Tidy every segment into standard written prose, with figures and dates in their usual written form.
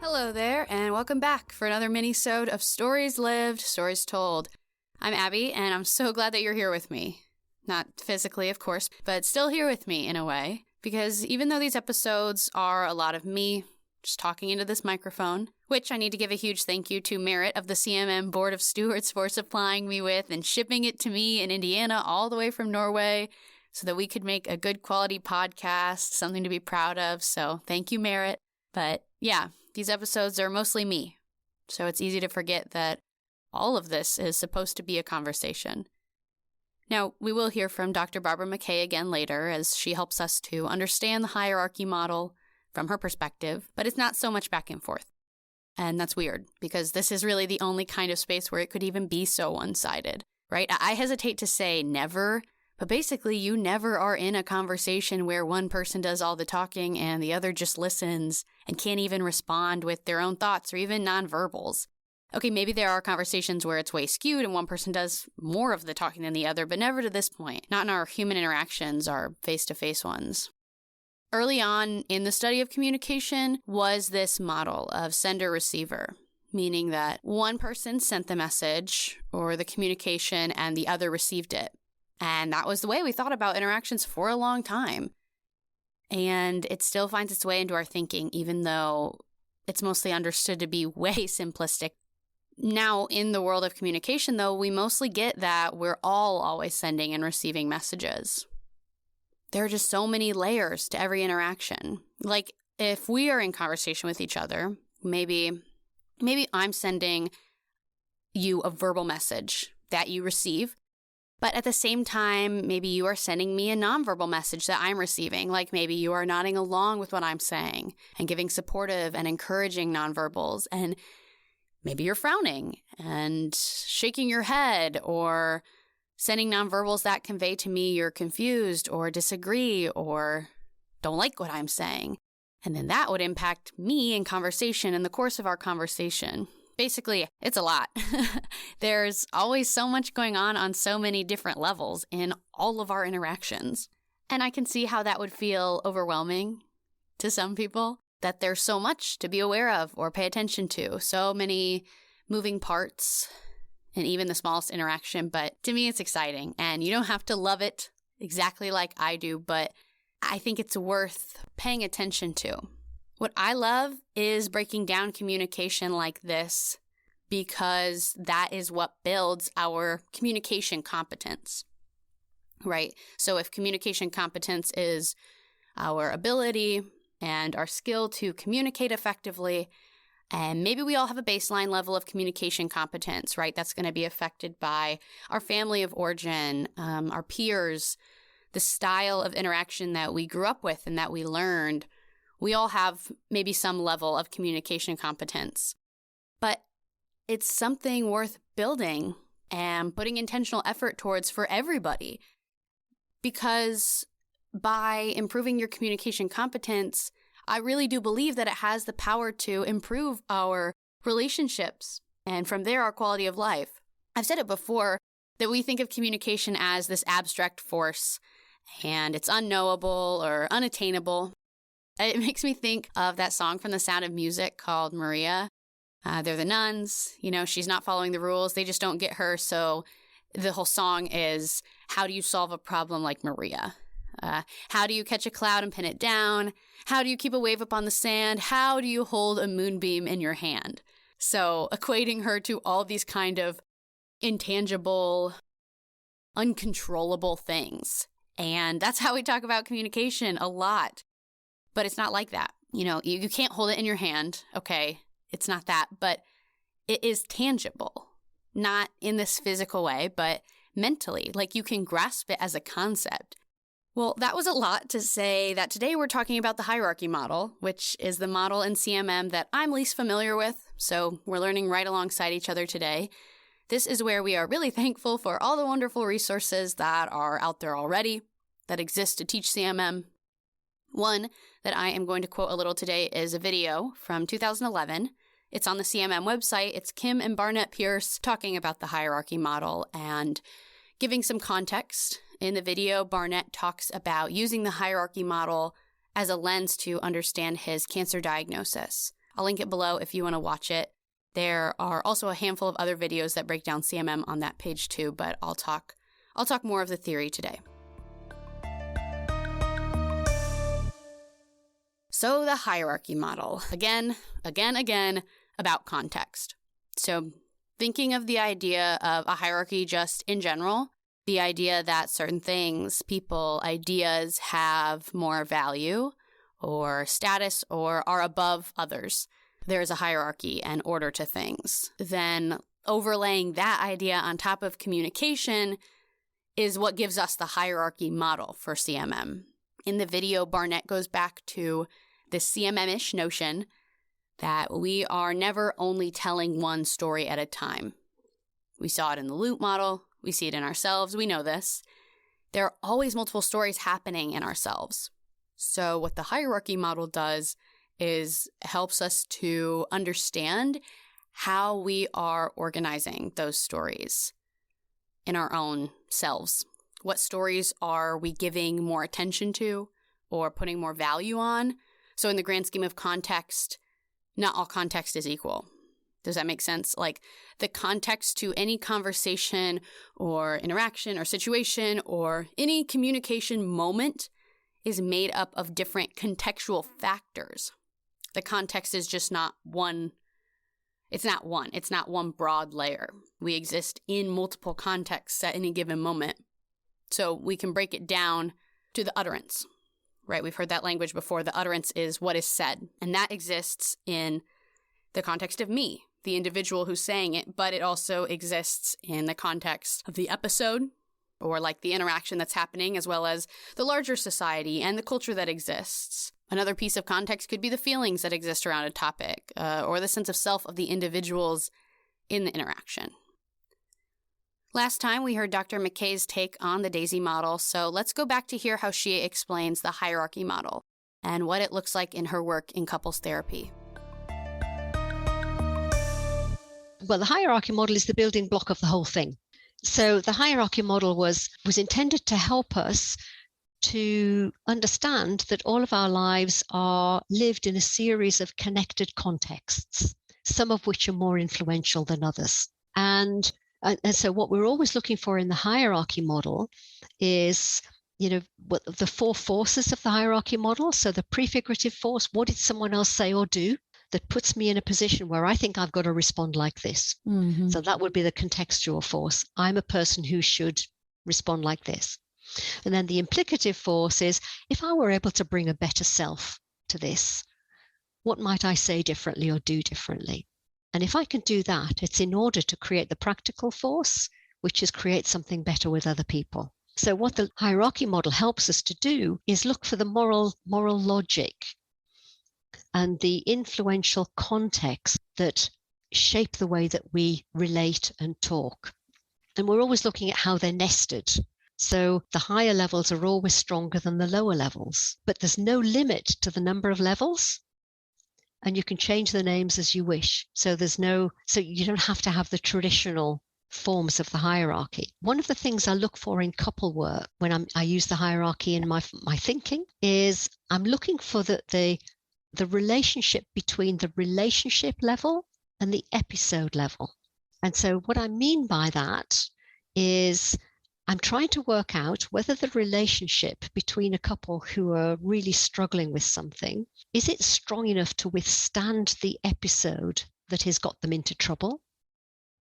Hello there, and welcome back for another mini-sode of Stories Lived, Stories Told. I'm Abbie, and I'm so glad that you're here with me. Not physically, of course, but still here with me in a way, because even though these episodes are a lot of me just talking into this microphone, which I need to give a huge thank you to Merritt of the CMM Board of Stewards for supplying me with and shipping it to me in Indiana all the way from Norway so that we could make a good quality podcast, something to be proud of, so thank you, Merritt. But yeah, these episodes are mostly me, so it's easy to forget that all of this is supposed to be a conversation. Now, we will hear from Dr. Barbara McKay again later as she helps us to understand the hierarchy model from her perspective, but it's not so much back and forth. And that's weird, because this is really the only kind of space where it could even be so one-sided, right? I hesitate to say never, but basically you never are in a conversation where one person does all the talking and the other just listens and can't even respond with their own thoughts or even nonverbals. Okay, maybe there are conversations where it's way skewed and one person does more of the talking than the other, but never to this point. Not in our human interactions, our face-to-face ones. Early on in the study of communication was this model of sender-receiver, meaning that one person sent the message or the communication and the other received it. And that was the way we thought about interactions for a long time. And it still finds its way into our thinking, even though it's mostly understood to be way simplistic. Now, in the world of communication, though, we mostly get that we're all always sending and receiving messages. There are just so many layers to every interaction. Like, if we are in conversation with each other, maybe I'm sending you a verbal message that you receive, but at the same time, maybe you are sending me a nonverbal message that I'm receiving. Like maybe you are nodding along with what I'm saying and giving supportive and encouraging nonverbals. And maybe you're frowning and shaking your head or sending nonverbals that convey to me you're confused or disagree or don't like what I'm saying. And then that would impact me in conversation in the course of our conversation. Basically, it's a lot. There's always so much going on so many different levels in all of our interactions. And I can see how that would feel overwhelming to some people, that there's so much to be aware of or pay attention to, so many moving parts in even the smallest interaction. But to me, it's exciting. And you don't have to love it exactly like I do, but I think it's worth paying attention to. What I love is breaking down communication like this because that is what builds our communication competence, right? So if communication competence is our ability and our skill to communicate effectively, and maybe we all have a baseline level of communication competence, right? That's going to be affected by our family of origin, our peers, the style of interaction that we grew up with and that we learned. We all have maybe some level of communication competence, but it's something worth building and putting intentional effort towards for everybody. Because by improving your communication competence, I really do believe that it has the power to improve our relationships and from there our quality of life. I've said it before that we think of communication as this abstract force and it's unknowable or unattainable. It makes me think of that song from The Sound of Music called Maria. They're the nuns. You know, she's not following the rules. They just don't get her. So the whole song is, how do you solve a problem like Maria? How do you catch a cloud and pin it down? How do you keep a wave up on the sand? How do you hold a moonbeam in your hand? So equating her to all these kind of intangible, uncontrollable things. And that's how we talk about communication a lot. But it's not like that. You know, you can't hold it in your hand. Okay, it's not that. But it is tangible. Not in this physical way, but mentally. Like you can grasp it as a concept. Well, that was a lot to say that today we're talking about the hierarchy model, which is the model in CMM that I'm least familiar with. So we're learning right alongside each other today. This is where we are really thankful for all the wonderful resources that are out there already that exist to teach CMM. One that I am going to quote a little today is a video from 2011. It's on the CMM website. It's Kim and Barnett Pierce talking about the hierarchy model and giving some context. In the video, Barnett talks about using the hierarchy model as a lens to understand his cancer diagnosis. I'll link it below if you want to watch it. There are also a handful of other videos that break down CMM on that page too, but I'll talk more of the theory today. So the hierarchy model, again, about context. So thinking of the idea of a hierarchy just in general, the idea that certain things, people, ideas have more value or status or are above others. There's a hierarchy and order to things. Then overlaying that idea on top of communication is what gives us the hierarchy model for CMM. In the video, Barnett goes back to this CMM-ish notion that we are never only telling one story at a time. We saw it in the loop model. We see it in ourselves. We know this. There are always multiple stories happening in ourselves. So what the hierarchy model does is helps us to understand how we are organizing those stories in our own selves. What stories are we giving more attention to or putting more value on? So in the grand scheme of context, not all context is equal. Does that make sense? Like the context to any conversation or interaction or situation or any communication moment is made up of different contextual factors. The context is just not one. It's not one broad layer. We exist in multiple contexts at any given moment. So we can break it down to the utterance, right? We've heard that language before. The utterance is what is said, and that exists in the context of me, the individual who's saying it, but it also exists in the context of the episode or like the interaction that's happening, as well as the larger society and the culture that exists. Another piece of context could be the feelings that exist around a topic or the sense of self of the individuals in the interaction. Last time we heard Dr. McKay's take on the DAISY model, so let's go back to hear how she explains the hierarchy model and what it looks like in her work in couples therapy. Well, the hierarchy model is the building block of the whole thing. So the hierarchy model was intended to help us to understand that all of our lives are lived in a series of connected contexts, some of which are more influential than others. And so what we're always looking for in the hierarchy model is, what the four forces of the hierarchy model. So the prefigurative force, what did someone else say or do that puts me in a position where I think I've got to respond like this? Mm-hmm. So that would be the contextual force. I'm a person who should respond like this. And then the implicative force is, if I were able to bring a better self to this, what might I say differently or do differently? And if I can do that, it's in order to create the practical force, which is create something better with other people. So what the hierarchy model helps us to do is look for the moral logic and the influential context that shape the way that we relate and talk. And we're always looking at how they're nested. So the higher levels are always stronger than the lower levels, but there's no limit to the number of levels. And you can change the names as you wish. So you don't have to have the traditional forms of the hierarchy. One of the things I look for in couple work when I use the hierarchy in my thinking is I'm looking for the relationship between the relationship level and the episode level. And so what I mean by that is I'm trying to work out whether the relationship between a couple who are really struggling with something, is it strong enough to withstand the episode that has got them into trouble?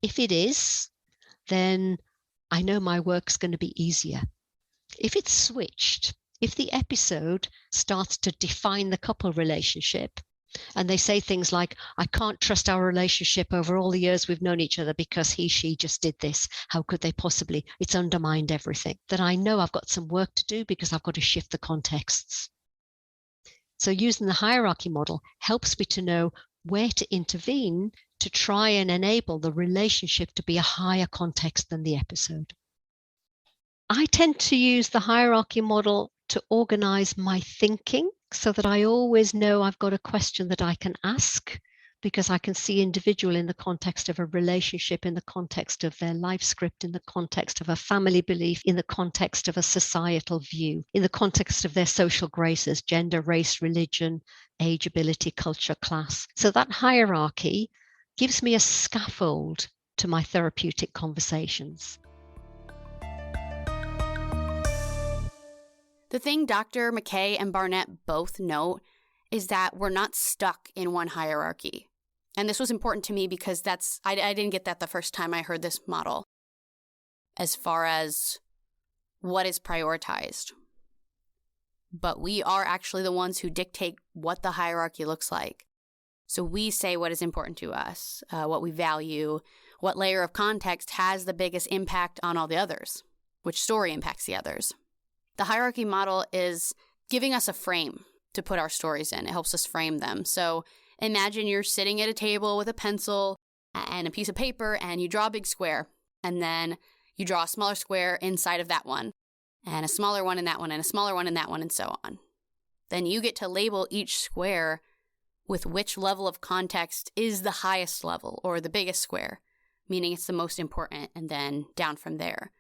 If it is, then I know my work's going to be easier. If it's switched, if the episode starts to define the couple relationship, and they say things like, I can't trust our relationship over all the years we've known each other because she just did this. How could they possibly? It's undermined everything. Then I know I've got some work to do because I've got to shift the contexts. So using the hierarchy model helps me to know where to intervene to try and enable the relationship to be a higher context than the episode. I tend to use the hierarchy model to organize my thinking so that I always know I've got a question that I can ask, because I can see individual in the context of a relationship, in the context of their life script, in the context of a family belief, in the context of a societal view, in the context of their social graces, gender, race, religion, age, ability, culture, class. So that hierarchy gives me a scaffold to my therapeutic conversations. The thing Dr. McKay and Barnett both note is that we're not stuck in one hierarchy. And this was important to me because I didn't get that the first time I heard this model, as far as what is prioritized. But we are actually the ones who dictate what the hierarchy looks like. So we say what is important to us, what we value, what layer of context has the biggest impact on all the others, which story impacts the others. The hierarchy model is giving us a frame to put our stories in. It helps us frame them. So imagine you're sitting at a table with a pencil and a piece of paper, and you draw a big square, and then you draw a smaller square inside of that one, and a smaller one in that one, and a smaller one in that one, and so on. Then you get to label each square with which level of context is the highest level, or the biggest square, meaning it's the most important, and then down from there.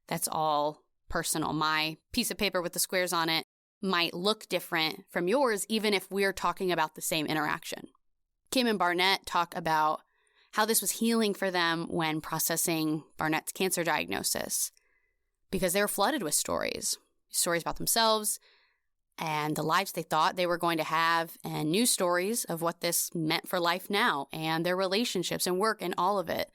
That's all personal. My piece of paper with the squares on it might look different from yours, even if we're talking about the same interaction. Kim and Barnett talk about how this was healing for them when processing Barnett's cancer diagnosis, because they were flooded with stories about themselves and the lives they thought they were going to have, and new stories of what this meant for life now and their relationships and work and all of it.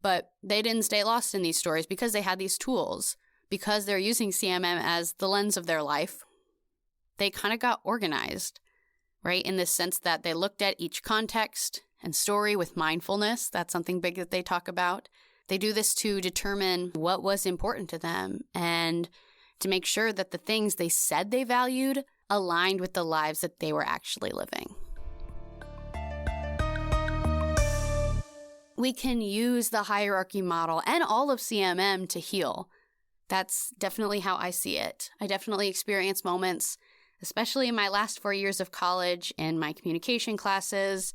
But they didn't stay lost in these stories because they had these tools. Because they're using CMM as the lens of their life, they kind of got organized, right? In the sense that they looked at each context and story with mindfulness. That's something big that they talk about. They do this to determine what was important to them and to make sure that the things they said they valued aligned with the lives that they were actually living. We can use the hierarchy model and all of CMM to heal. That's definitely how I see it. I definitely experienced moments, especially in my last 4 years of college and my communication classes,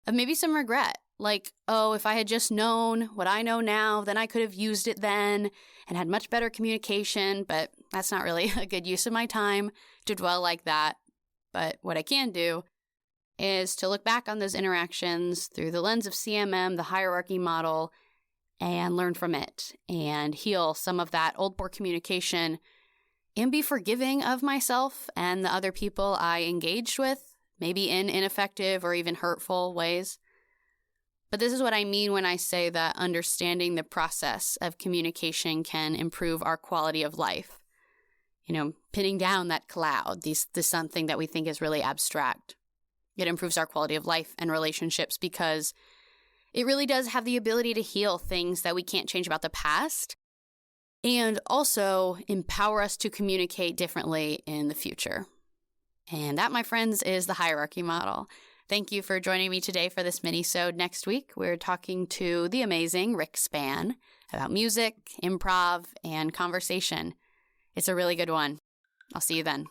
of maybe some regret. Like, oh, if I had just known what I know now, then I could have used it then and had much better communication, but that's not really a good use of my time to dwell like that. But what I can do is to look back on those interactions through the lens of CMM, the hierarchy model, and learn from it and heal some of that old poor communication and be forgiving of myself and the other people I engaged with, maybe in ineffective or even hurtful ways. But this is what I mean when I say that understanding the process of communication can improve our quality of life. You know, pinning down that cloud, this something that we think is really abstract. It improves our quality of life and relationships because it really does have the ability to heal things that we can't change about the past and also empower us to communicate differently in the future. And that, my friends, is the hierarchy model. Thank you for joining me today for this mini-sode. Next week, we're talking to the amazing Rick Spann about music, improv, and conversation. It's a really good one. I'll see you then.